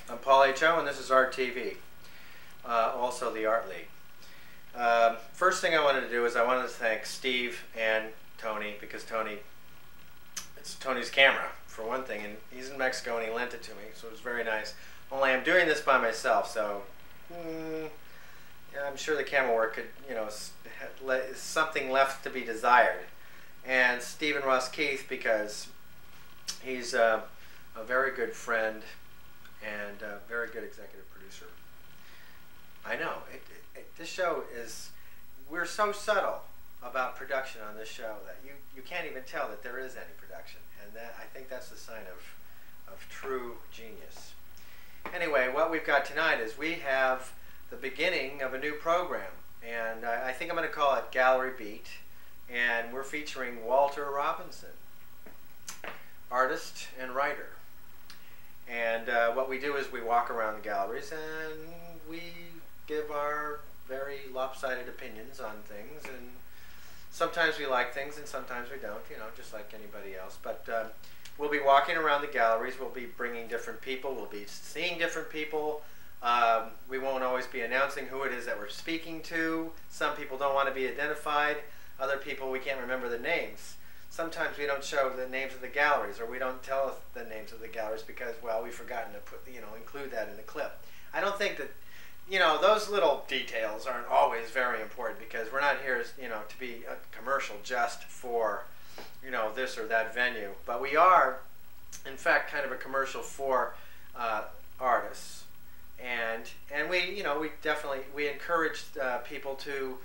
I'm Paul H.O. and this is Art TV, also the Art League. First thing I wanted to do is I wanted to thank Steve and Tony, because it's Tony's camera for one thing, and he's in Mexico and he lent it to me, so it was very nice. Only I'm doing this by myself, so I'm sure the camera work could, something left to be desired. And Stephen Ross Keith, because he's a very good friend and a very good executive producer. I know, this show is, we're so subtle about production on this show that you can't even tell that there is any production. And I think that's the sign of true genius. Anyway, what we've got tonight is we have the beginning of a new program. And I think I'm going to call it GalleryBeat. And we're featuring Walter Robinson, artist and writer. And what we do is we walk around the galleries and we give our very lopsided opinions on things. And sometimes we like things and sometimes we don't, just like anybody else. But we'll be walking around the galleries. We'll be bringing different people. We'll be seeing different people. We won't always be announcing who it is that we're speaking to. Some people don't want to be identified. Other people, we can't remember the names. Sometimes we don't show the names of the galleries, or we don't tell the names of the galleries because, well, we've forgotten to put, include that in the clip. I don't think that, those little details aren't always very important, because we're not here, to be a commercial just for, this or that venue. But we are, in fact, kind of a commercial for artists, and we, we encourage people to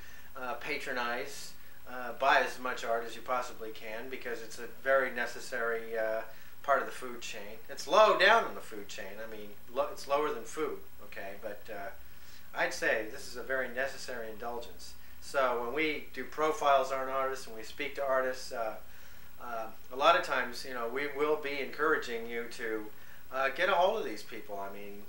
patronize. Buy as much art as you possibly can, because it's a very necessary part of the food chain. It's low down on the food chain. I mean, it's lower than food, okay? But I'd say this is a very necessary indulgence. So when we do profiles on artists and we speak to artists, a lot of times, we will be encouraging you to get a hold of these people. I mean,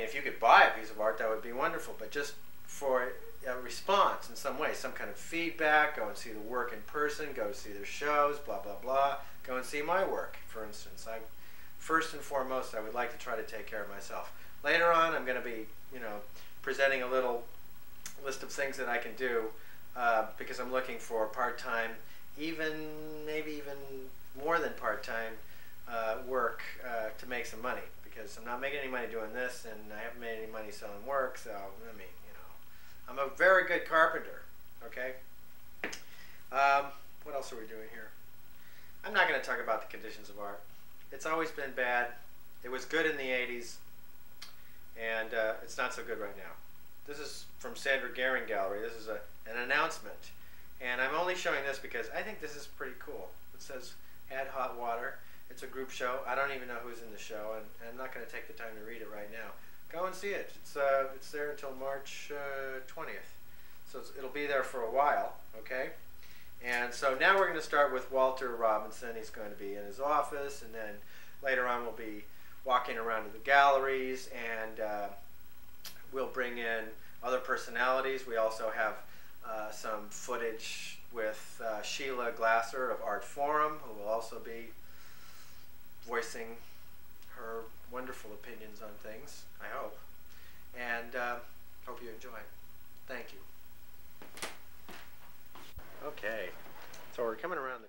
if you could buy a piece of art, that would be wonderful. But just for a response in some way, some kind of feedback, go and see the work in person, go see their shows, blah, blah, blah. Go and see my work, for instance. First and foremost, I would like to try to take care of myself. Later on, I'm going to be, presenting a little list of things that I can do, because I'm looking for part-time, maybe even more than part-time work to make some money, because I'm not making any money doing this, and I haven't made any money selling work, so, I'm a very good carpenter, okay? What else are we doing here? I'm not going to talk about the conditions of art. It's always been bad. It was good in the 80s, and it's not so good right now. This is from Sandra Gehring Gallery. This is an announcement, and I'm only showing this because I think this is pretty cool. It says, Add Hot Water. It's a group show. I don't even know who's in the show, and I'm not going to take the time to read it right now. Go and see it. It's there until March 20th. So it'll be there for a while, okay? And so now we're going to start with Walter Robinson. He's going to be in his office, and then later on we'll be walking around to the galleries, and we'll bring in other personalities. We also have some footage with Sheila Glasser of Art Forum, who will also be voicing her wonderful opinions on things, I hope. And hope you enjoy it. Thank you. Okay, so we're coming around the